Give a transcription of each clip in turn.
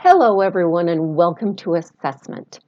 Hello, everyone, and welcome to assessment.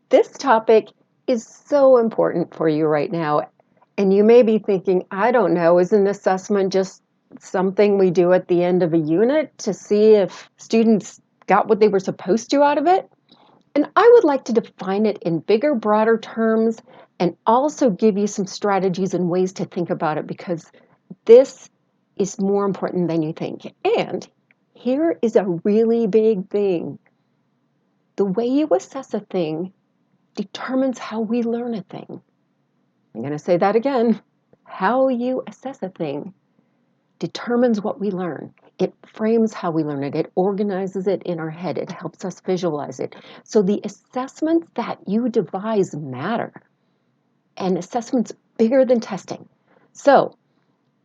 This topic is so important for you right now, and you may be thinking, I don't know, is an assessment just something we do at the end of a unit to see if students got what they were supposed to out of it? And I would like to define it in bigger, broader terms and also give you some strategies and ways to think about it because this is more important than you think. And here is a really big thing. The way you assess a thing determines how we learn a thing. I'm going to say that again. How you assess a thing determines what we learn. It frames how we learn it. It organizes it in our head. It helps us visualize it. So the assessments that you devise matter. And assessment's bigger than testing. So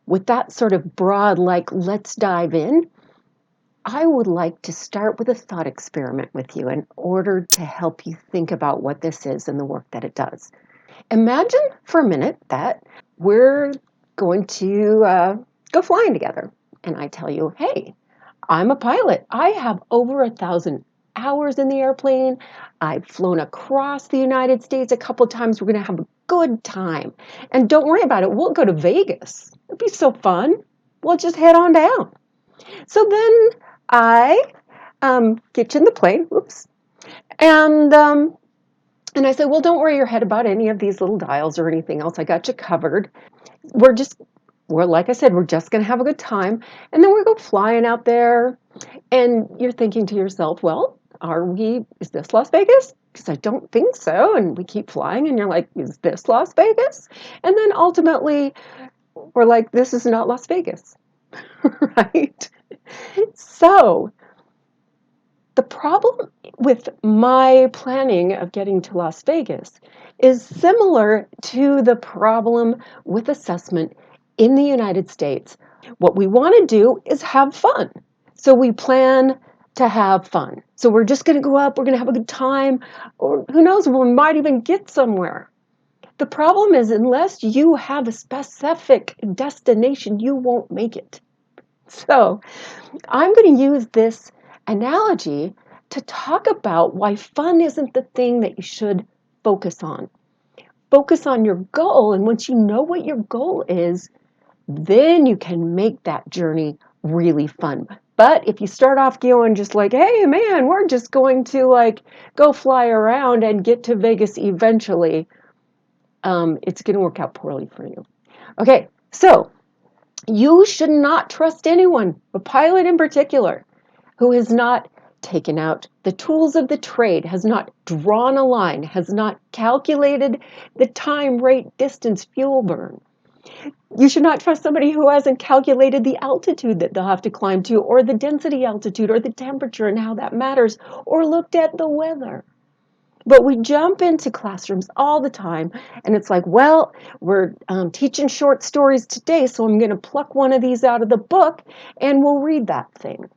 with that sort of broad, let's dive in, I would like to start with a thought experiment with you in order to help you think about what this is and the work that it does. Imagine for a minute that we're going to go flying together. And I tell you, hey, I'm a pilot. I have over 1,000 hours in the airplane. I've flown across the United States a couple times. We're going to have a good time. And don't worry about it. We'll go to Vegas. It'd be so fun. We'll just head on down. So then I get in the plane, and I say, well, don't worry your head about any of these little dials or anything else. I got you covered. We're like I said, we're just going to have a good time. And then we go flying out there, and you're thinking to yourself, well, is this Las Vegas? Because I don't think so. And we keep flying, and you're like, is this Las Vegas? And then ultimately, we're like, this is not Las Vegas, right? So the problem with my planning of getting to Las Vegas is similar to the problem with assessment in the United States. What we want to do is have fun. So we plan to have fun. So we're just going to go up, we're going to have a good time, or who knows, we might even get somewhere. The problem is, unless you have a specific destination, you won't make it. So I'm going to use this analogy to talk about why fun isn't the thing that you should focus on. Focus on your goal, and once you know what your goal is, then you can make that journey really fun. But if you start off going just like, hey man, we're just going to go fly around and get to Vegas eventually, it's going to work out poorly for you. Okay, so you should not trust anyone, a pilot in particular, who has not taken out the tools of the trade, has not drawn a line, has not calculated the time, rate, distance, fuel burn. You should not trust somebody who hasn't calculated the altitude that they'll have to climb to, or the density altitude, or the temperature and how that matters, or looked at the weather. But we jump into classrooms all the time, and it's like, well, we're teaching short stories today, so I'm going to pluck one of these out of the book, and we'll read that thing.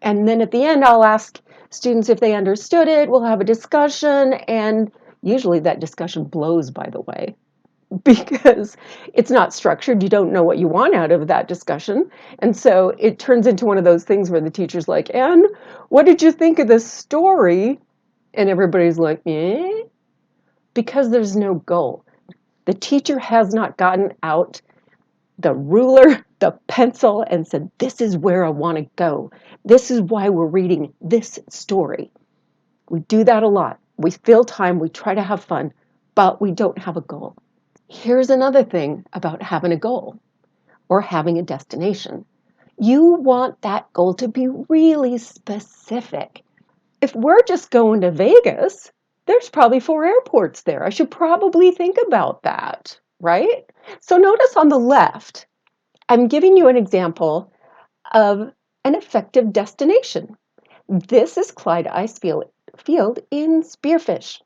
And then at the end, I'll ask students if they understood it. We'll have a discussion, and usually that discussion blows, by the way, because it's not structured. You don't know what you want out of that discussion. And so it turns into one of those things where the teacher's like, and what did you think of this story? And everybody's like, eh? Because there's no goal. The teacher has not gotten out the ruler, the pencil, and said, this is where I want to go. This is why we're reading this story. We do that a lot. We fill time, we try to have fun, but we don't have a goal. Here's another thing about having a goal or having a destination. You want that goal to be really specific. If we're just going to Vegas, there's probably 4 airports there. I should probably think about that, right? So notice on the left, I'm giving you an example of an effective destination. This is Clyde Ice Field in Spearfish.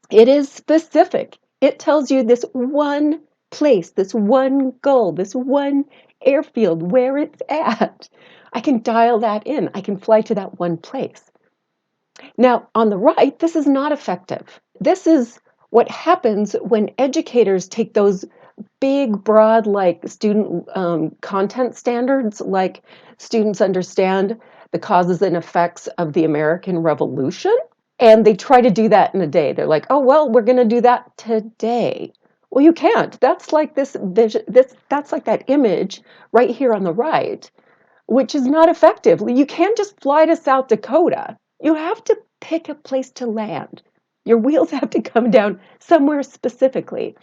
It is specific. It tells you this one place, this one goal, this one airfield, where it's at. I can dial that in. I can fly to that one place. Now, on the right, this is not effective. This is what happens when educators take those big, broad, student content standards, like students understand the causes and effects of the American Revolution. And they try to do that in a day. They're like, oh, well, we're going to do that today. Well, you can't. That's like this vision, that's like that image right here on the right, which is not effective. You can't just fly to South Dakota. You have to pick a place to land. Your wheels have to come down somewhere specifically.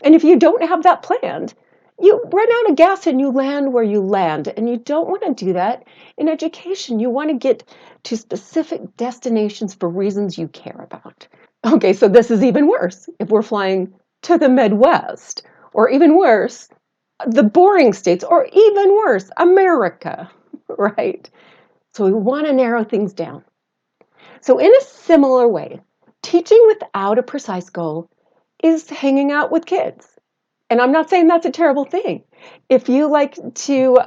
And if you don't have that planned, you run out of gas and you land where you land. And you don't want to do that in education. You want to get to specific destinations for reasons you care about. Okay, so this is even worse if we're flying to the Midwest, or even worse, the boring states, or even worse, America, right? So we want to narrow things down. So in a similar way, teaching without a precise goal is hanging out with kids. And I'm not saying that's a terrible thing. If you like to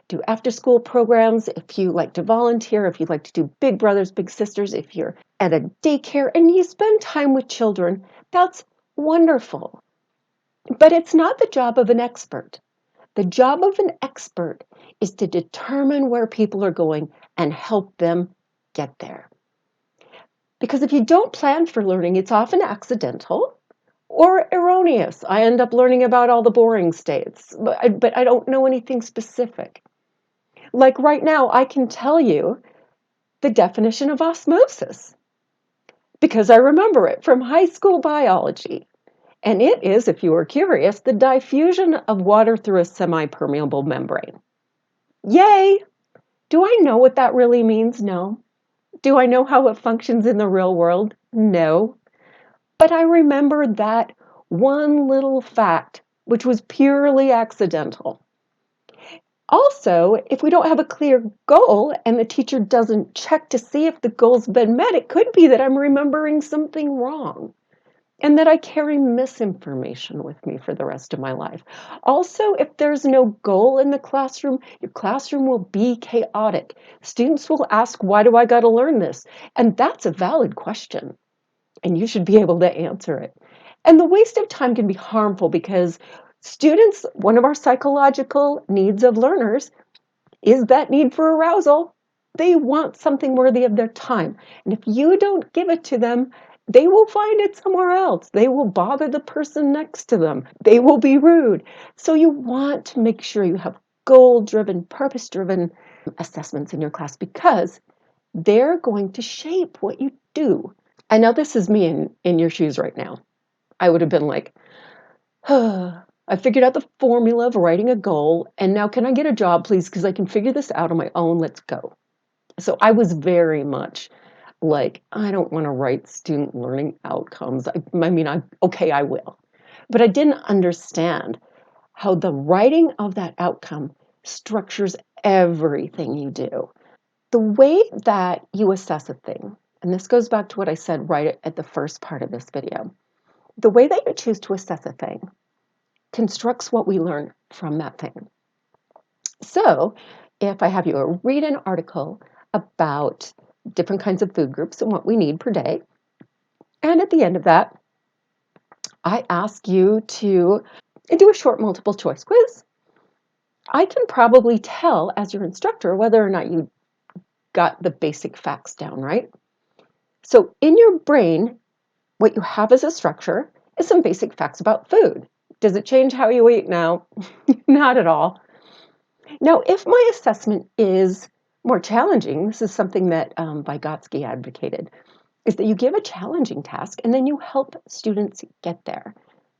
do after school programs, if you like to volunteer, if you like to do big brothers, big sisters, if you're at a daycare and you spend time with children, that's wonderful. But it's not the job of an expert. The job of an expert is to determine where people are going and help them get there. Because if you don't plan for learning, it's often accidental or erroneous. I end up learning about all the boring states, but I don't know anything specific. Like right now, I can tell you the definition of osmosis because I remember it from high school biology. And it is, if you are curious, the diffusion of water through a semi-permeable membrane. Yay! Do I know what that really means? No. Do I know how it functions in the real world? No. But I remember that one little fact, which was purely accidental. Also, if we don't have a clear goal and the teacher doesn't check to see if the goal's been met, it could be that I'm remembering something wrong and that I carry misinformation with me for the rest of my life. Also, if there's no goal in the classroom, your classroom will be chaotic. Students will ask, why do I got to learn this? And that's a valid question, and you should be able to answer it. And the waste of time can be harmful because students, one of our psychological needs of learners is that need for arousal. They want something worthy of their time. And if you don't give it to them, they will find it somewhere else. They will bother the person next to them. They will be rude. So you want to make sure you have goal-driven, purpose-driven assessments in your class because they're going to shape what you do. I know this is me in your shoes right now. I would have been like, I figured out the formula of writing a goal, and now can I get a job, please? Because I can figure this out on my own. Let's go. So I was very much like, I don't want to write student learning outcomes. I will. But I didn't understand how the writing of that outcome structures everything you do. The way that you assess a thing, and this goes back to what I said right at the first part of this video, the way that you choose to assess a thing constructs what we learn from that thing. So if I have you read an article about different kinds of food groups and what we need per day, and at the end of that, I ask you to do a short multiple choice quiz, I can probably tell as your instructor whether or not you got the basic facts down, right? So in your brain, what you have as a structure is some basic facts about food. Does it change how you eat? No, not at all. Now, if my assessment is more challenging, this is something that Vygotsky advocated, is that you give a challenging task and then you help students get there.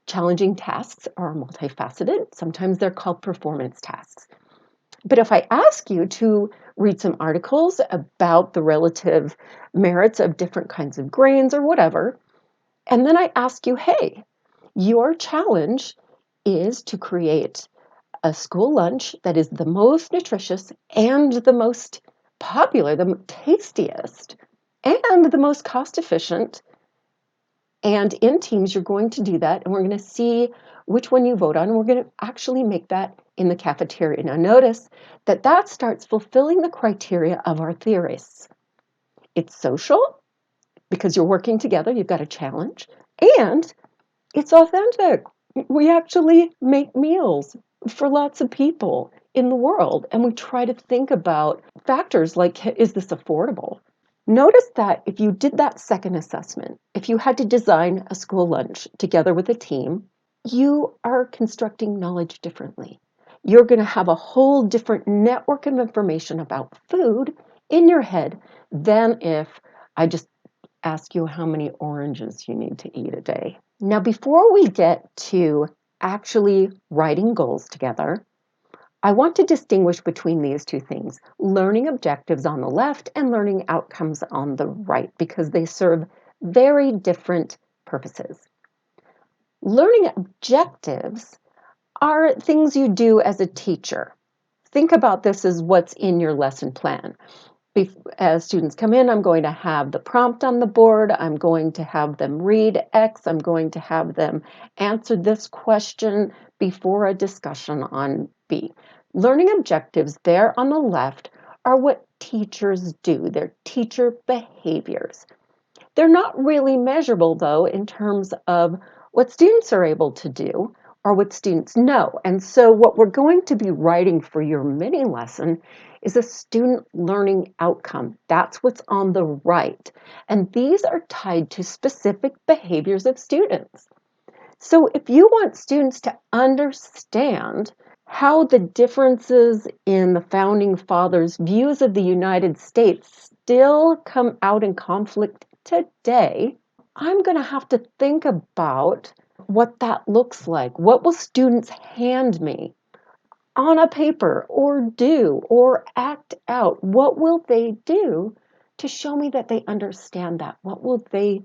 Challenging tasks are multifaceted. Sometimes they're called performance tasks. But if I ask you to read some articles about the relative merits of different kinds of grains or whatever, and then I ask you, hey, your challenge is to create a school lunch that is the most nutritious and the most popular, the tastiest, and the most cost efficient. And in teams, you're going to do that, and we're going to see which one you vote on, and we're going to actually make that in the cafeteria. Now, notice that that starts fulfilling the criteria of our theorists. It's social, because you're working together, you've got a challenge, and it's authentic. We actually make meals for lots of people in the world, and we try to think about factors like, is this affordable? Notice that if you did that second assessment, if you had to design a school lunch together with a team, you are constructing knowledge differently. You're going to have a whole different network of information about food in your head than if I just ask you how many oranges you need to eat a day. Now, before we get to actually writing goals together, I want to distinguish between these two things, learning objectives on the left and learning outcomes on the right, because they serve very different purposes. Learning objectives are things you do as a teacher. Think about this as what's in your lesson plan. As students come in, I'm going to have the prompt on the board. I'm going to have them read X. I'm going to have them answer this question before a discussion on B. Learning objectives there on the left are what teachers do. They're teacher behaviors. They're not really measurable, though, in terms of what students are able to do or what students know. And so what we're going to be writing for your mini lesson is a student learning outcome. That's what's on the right. And these are tied to specific behaviors of students. So if you want students to understand how the differences in the founding fathers' views of the United States still come out in conflict today, I'm going to have to think about what that looks like. What will students hand me on a paper or do or act out? What will they do to show me that they understand that? What will they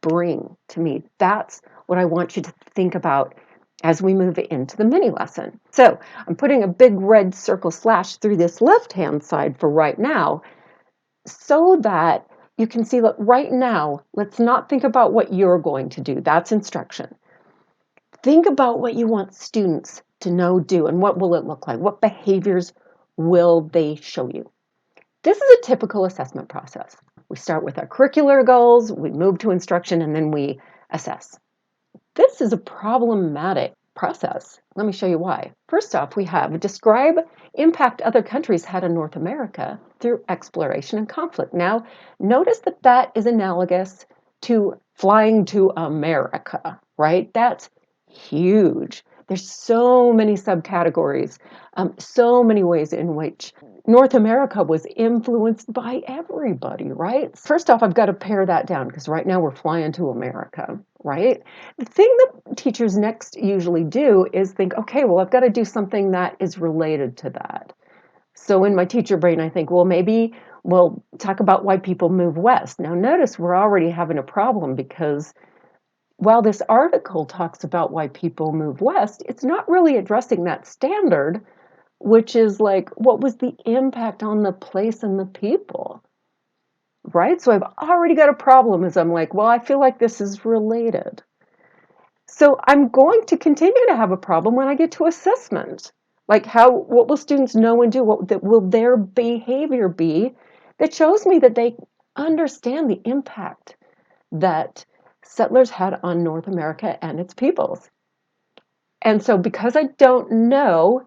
bring to me? That's what I want you to think about as we move into the mini lesson. So I'm putting a big red circle slash through this left-hand side for right now so that you can see that right now, let's not think about what you're going to do. That's instruction. Think about what you want students to know, do, and what will it look like? What behaviors will they show you? This is a typical assessment process. We start with our curricular goals, we move to instruction, and then we assess. This is a problematic process. Let me show you why. First off, we have describe impact other countries had on North America through exploration and conflict. Now, notice that that is analogous to flying to America, right? That's huge. There's so many subcategories, so many ways in which North America was influenced by everybody, right? First off, I've got to pare that down because right now we're flying to America, right? The thing that teachers next usually do is think, okay, well, I've got to do something that is related to that. So in my teacher brain, I think, well, maybe we'll talk about why people move west. Now, notice we're already having a problem because while this article talks about why people move west, it's not really addressing that standard, which is like, what was the impact on the place and the people, right? So I've already got a problem as I'm like, well, I feel like this is related. So I'm going to continue to have a problem when I get to assessment. Like what will students know and do? What will their behavior be that shows me that they understand the impact that settlers had on North America and its peoples? And so because I don't know,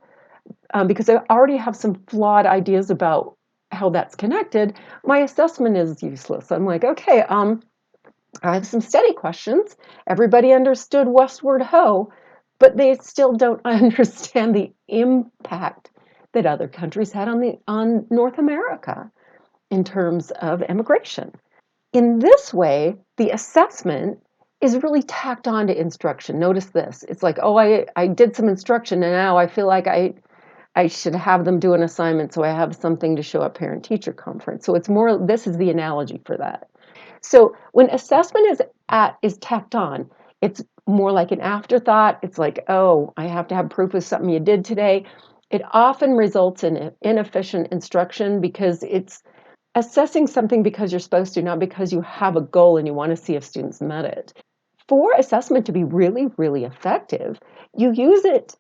because I already have some flawed ideas about how that's connected, my assessment is useless. I'm like, okay, I have some study questions. Everybody understood westward ho, but they still don't understand the impact that other countries had on North America in terms of immigration. In this way, the assessment is really tacked on to instruction. Notice this. It's like, oh, I did some instruction and now I feel like I should have them do an assignment so I have something to show at parent-teacher conference. So it's more, this is the analogy for that. So when assessment is tacked on, it's more like an afterthought. It's like, oh, I have to have proof of something you did today. It often results in inefficient instruction because it's assessing something because you're supposed to, not because you have a goal and you want to see if students met it. For assessment to be really, really effective, you use it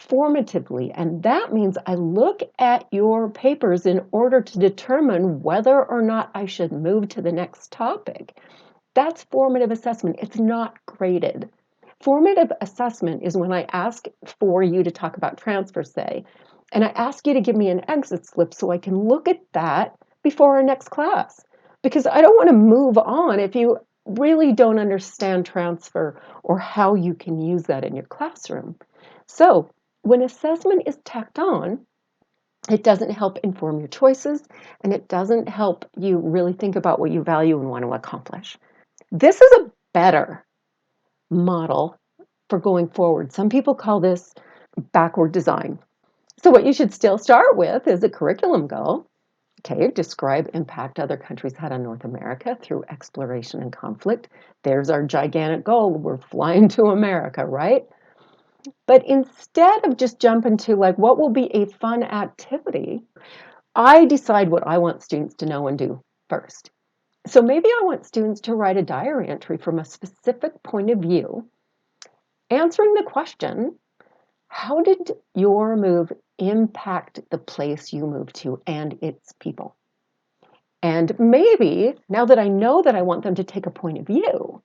formatively, and that means I look at your papers in order to determine whether or not I should move to the next topic. That's formative assessment. It's not graded. Formative assessment is when I ask for you to talk about transfer, say, And I ask you to give me an exit slip so I can look at that before our next class. Because I don't want to move on if you really don't understand transfer or how you can use that in your classroom. So when assessment is tacked on, it doesn't help inform your choices, and it doesn't help you really think about what you value and want to accomplish. This is a better model for going forward. Some people call this backward design. So what you should still start with is a curriculum goal. Okay, describe impact other countries had on North America through exploration and conflict. There's our gigantic goal. We're flying to America, right? But instead of just jumping to like, what will be a fun activity, I decide what I want students to know and do first. So maybe I want students to write a diary entry from a specific point of view, answering the question, how did your move impact the place you moved to and its people? And maybe now that I know that I want them to take a point of view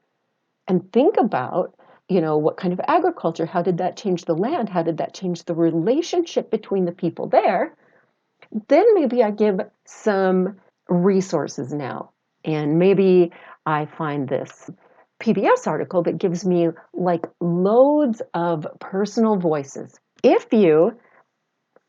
and think about, what kind of agriculture, how did that change the land? How did that change the relationship between the people there? Then maybe I give some resources now. And maybe I find this PBS article that gives me like loads of personal voices. If you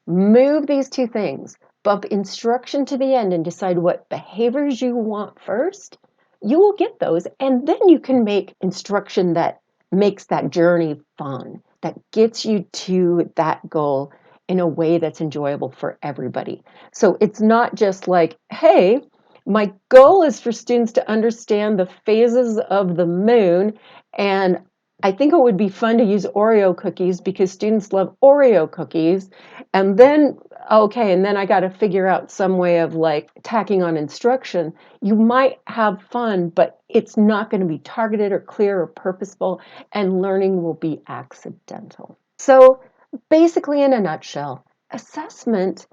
move these two things, bump instruction to the end and decide what behaviors you want first, you will get those. And then you can make instruction that makes that journey fun, that gets you to that goal in a way that's enjoyable for everybody. So it's not just like, hey, my goal is for students to understand the phases of the moon, and I think it would be fun to use Oreo cookies because students love Oreo cookies. And then, okay, and then I got to figure out some way of like tacking on instruction. You might have fun, but it's not going to be targeted or clear or purposeful, and learning will be accidental. So basically, in a nutshell, assessment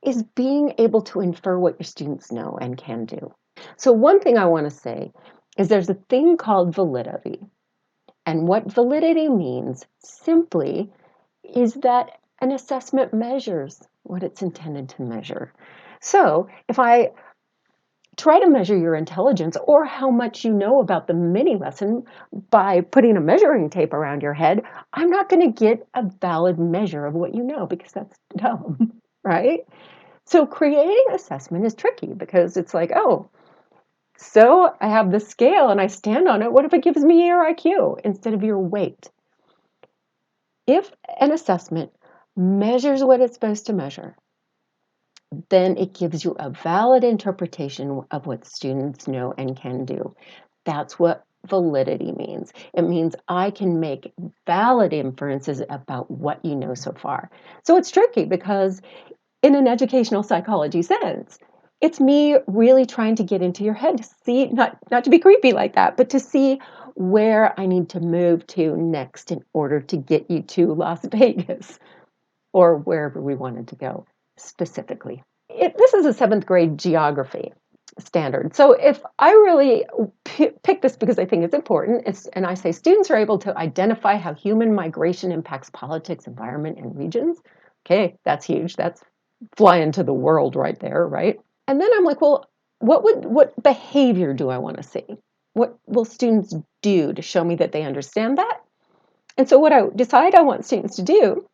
is being able to infer what your students know and can do. So one thing I want to say is there's a thing called validity. And what validity means simply is that an assessment measures what it's intended to measure. So if I try to measure your intelligence or how much you know about the mini lesson by putting a measuring tape around your head, I'm not going to get a valid measure of what you know because that's dumb, right? So creating assessment is tricky because it's like, oh, so I have the scale and I stand on it. What if it gives me your IQ instead of your weight? If an assessment measures what it's supposed to measure, then it gives you a valid interpretation of what students know and can do. That's what validity means. It means I can make valid inferences about what you know so far. So it's tricky because in an educational psychology sense, it's me really trying to get into your head to see, not to be creepy like that, but to see where I need to move to next in order to get you to Las Vegas or wherever we wanted to go specifically. This is a 7th grade geography standard. So if I really pick this because I think it's important, and I say students are able to identify how human migration impacts politics, environment, and regions. Okay, that's huge. That's flying to the world right there, right? And then I'm like, well, what behavior do I want to see? What will students do to show me that they understand that? And so what I decide I want students to do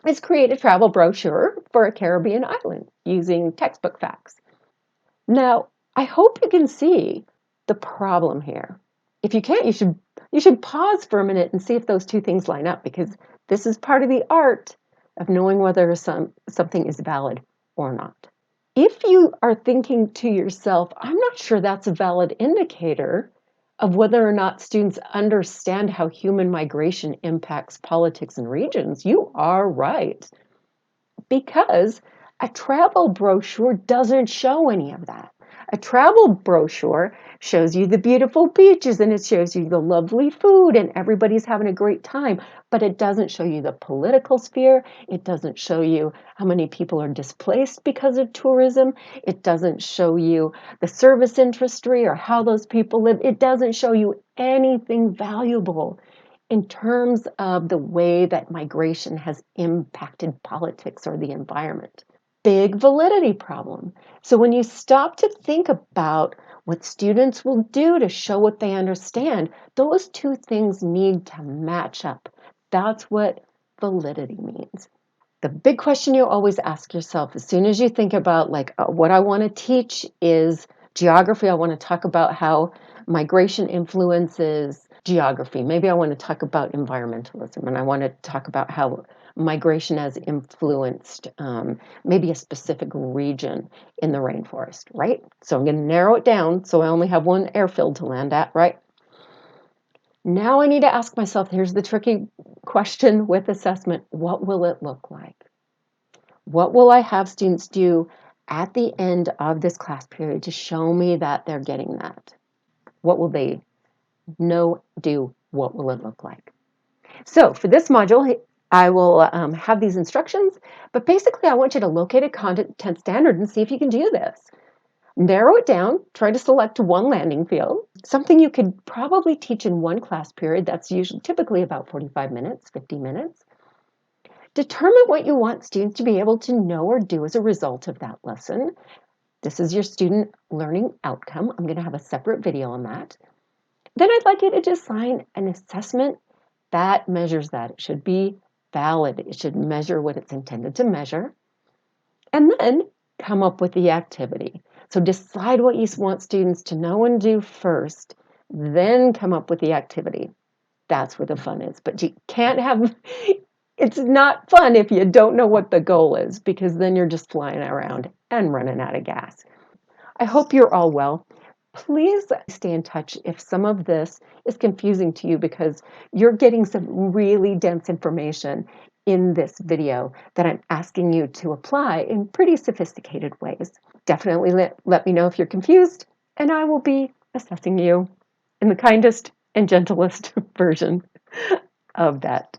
is create a travel brochure for a Caribbean island using textbook facts. Now, I hope you can see the problem here. If you can't, you should pause for a minute and see if those two things line up, because this is part of the art of knowing whether something is valid or not. If you are thinking to yourself, I'm not sure that's a valid indicator of whether or not students understand how human migration impacts politics and regions, you are right. Because a travel brochure doesn't show any of that. A travel brochure shows you the beautiful beaches and it shows you the lovely food and everybody's having a great time, but it doesn't show you the political sphere. It doesn't show you how many people are displaced because of tourism. It doesn't show you the service industry or how those people live. It doesn't show you anything valuable in terms of the way that migration has impacted politics or the environment. Big validity problem. So when you stop to think about what students will do to show what they understand, those two things need to match up. That's what validity means. The big question you always ask yourself as soon as you think about what I want to teach is geography. I want to talk about how migration influences geography. Maybe I want to talk about environmentalism, and I want to talk about how migration has influenced maybe a specific region in the rainforest, right? So I'm going to narrow it down so I only have one airfield to land at, right? Now I need to ask myself, here's the tricky question with assessment, what will it look like? What will I have students do at the end of this class period to show me that they're getting that? What will they know, do? What will it look like? So for this module, I will have these instructions, but basically I want you to locate a content standard and see if you can do this. Narrow it down, try to select one landing field, something you could probably teach in one class period. That's typically about 45 minutes, 50 minutes. Determine what you want students to be able to know or do as a result of that lesson. This is your student learning outcome. I'm going to have a separate video on that. Then I'd like you to design an assessment that measures that. It should be valid. It should measure what it's intended to measure. And then come up with the activity. So decide what you want students to know and do first, then come up with the activity. That's where the fun is. But you can't have, it's not fun if you don't know what the goal is, because then you're just flying around and running out of gas. I hope you're all well. Please stay in touch if some of this is confusing to you, because you're getting some really dense information in this video that I'm asking you to apply in pretty sophisticated ways. Definitely let me know if you're confused, and I will be assessing you in the kindest and gentlest version of that.